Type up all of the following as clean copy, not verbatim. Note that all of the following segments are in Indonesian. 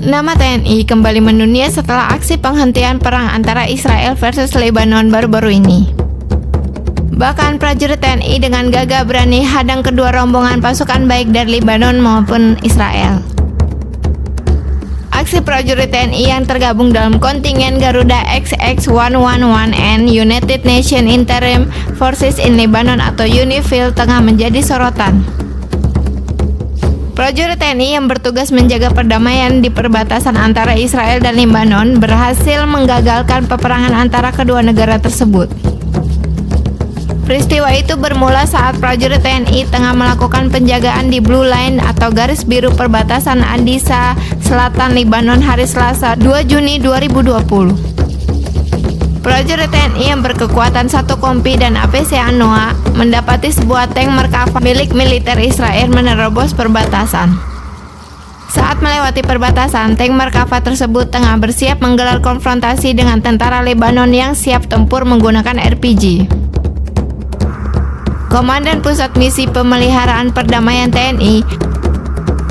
Nama TNI kembali mendunia setelah aksi penghentian perang antara Israel versus Lebanon baru-baru ini. Bahkan prajurit TNI dengan gagah berani hadang kedua rombongan pasukan baik dari Lebanon maupun Israel. Aksi prajurit TNI yang tergabung dalam kontingen Garuda XX-111 United Nations Interim Forces in Lebanon atau UNIFIL tengah menjadi sorotan. Prajurit TNI yang bertugas menjaga perdamaian di perbatasan antara Israel dan Lebanon berhasil menggagalkan peperangan antara kedua negara tersebut. Peristiwa itu bermula saat prajurit TNI tengah melakukan penjagaan di Blue Line atau garis biru perbatasan Adisa, Selatan Lebanon hari Selasa 2 Juni 2020. Prajurit TNI yang berkekuatan 1 kompi dan APC ANOA mendapati sebuah tank Merkava milik militer Israel menerobos perbatasan. Saat melewati perbatasan, tank Merkava tersebut tengah bersiap menggelar konfrontasi dengan tentara Lebanon yang siap tempur menggunakan RPG. Komandan Pusat Misi Pemeliharaan Perdamaian TNI,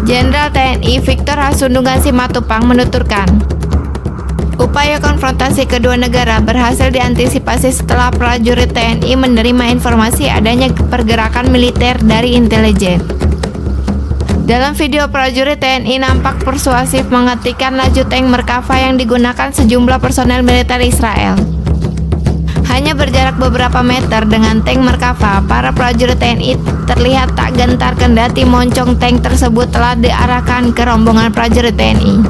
Jenderal TNI Victor Hasundungan Simatupang menuturkan, upaya konfrontasi kedua negara berhasil diantisipasi setelah prajurit TNI menerima informasi adanya pergerakan militer dari intelijen. Dalam video, prajurit TNI nampak persuasif menghentikan laju tank Merkava yang digunakan sejumlah personel militer Israel. Hanya berjarak beberapa meter dengan tank Merkava, para prajurit TNI terlihat tak gentar kendati moncong tank tersebut telah diarahkan ke rombongan prajurit TNI.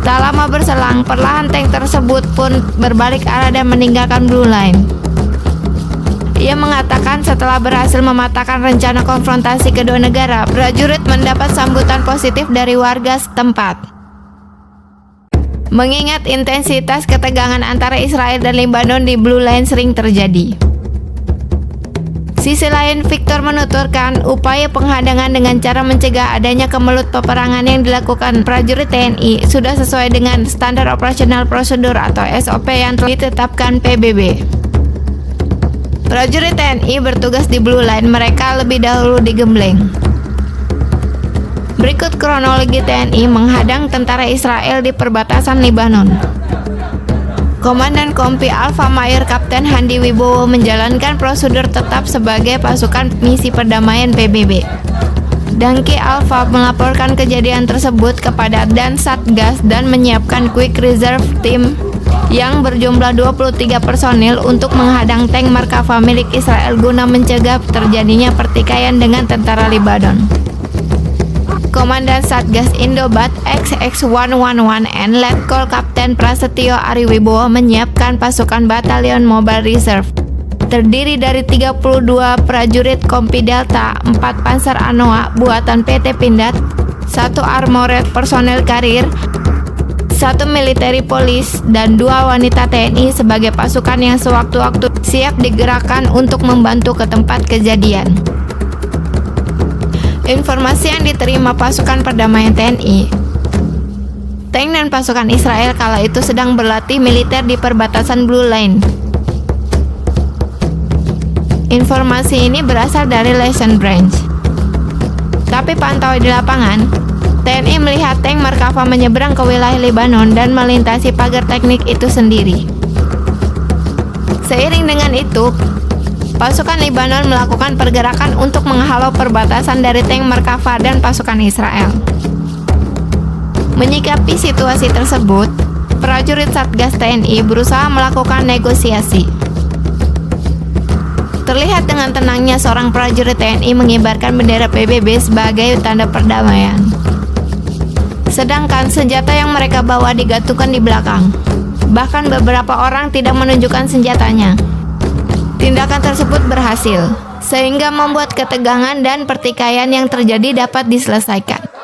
Tak lama berselang, perlahan tank tersebut pun berbalik arah dan meninggalkan Blue Line. Ia mengatakan setelah berhasil mematahkan rencana konfrontasi kedua negara, prajurit mendapat sambutan positif dari warga setempat. Mengingat intensitas ketegangan antara Israel dan Lebanon di Blue Line sering terjadi. Sisi lain, Victor menuturkan upaya penghadangan dengan cara mencegah adanya kemelut peperangan yang dilakukan prajurit TNI sudah sesuai dengan standar operasional prosedur atau SOP yang telah ditetapkan PBB. Prajurit TNI bertugas di Blue Line, mereka lebih dahulu digembleng. Berikut kronologi TNI menghadang tentara Israel di perbatasan Lebanon. Komandan Kompi Alfa Mayor Kapten Handi Wibowo menjalankan prosedur tetap sebagai pasukan misi perdamaian PBB. Danki Alfa melaporkan kejadian tersebut kepada Dan Satgas dan menyiapkan Quick Reserve Team yang berjumlah 23 personil untuk menghadang tank Merkava milik Israel guna mencegah terjadinya pertikaian dengan tentara Lebanon. Komandan Satgas Indobat XX-111 Letkol Kapten Prasetyo Ariwibowo menyiapkan pasukan Batalion Mobile Reserve terdiri dari 32 prajurit Kompi Delta, 4 Panzer ANOA buatan PT Pindad, 1 Armored personel karir, 1 military police, dan 2 wanita TNI sebagai pasukan yang sewaktu-waktu siap digerakkan untuk membantu ke tempat kejadian. Informasi yang diterima pasukan perdamaian TNI, tank dan pasukan Israel kala itu sedang berlatih militer di perbatasan Blue Line. Informasi ini berasal dari Lesson Branch. Tapi pantau di lapangan, TNI melihat tank Merkava menyeberang ke wilayah Lebanon dan melintasi pagar teknik itu sendiri. Seiring dengan itu, pasukan Lebanon melakukan pergerakan untuk menghalau perbatasan dari tank Merkava dan pasukan Israel. Menyikapi situasi tersebut, prajurit Satgas TNI berusaha melakukan negosiasi. Terlihat dengan tenangnya seorang prajurit TNI mengibarkan bendera PBB sebagai tanda perdamaian. Sedangkan senjata yang mereka bawa digantungkan di belakang. Bahkan beberapa orang tidak menunjukkan senjatanya. Tindakan tersebut berhasil, sehingga membuat ketegangan dan pertikaian yang terjadi dapat diselesaikan.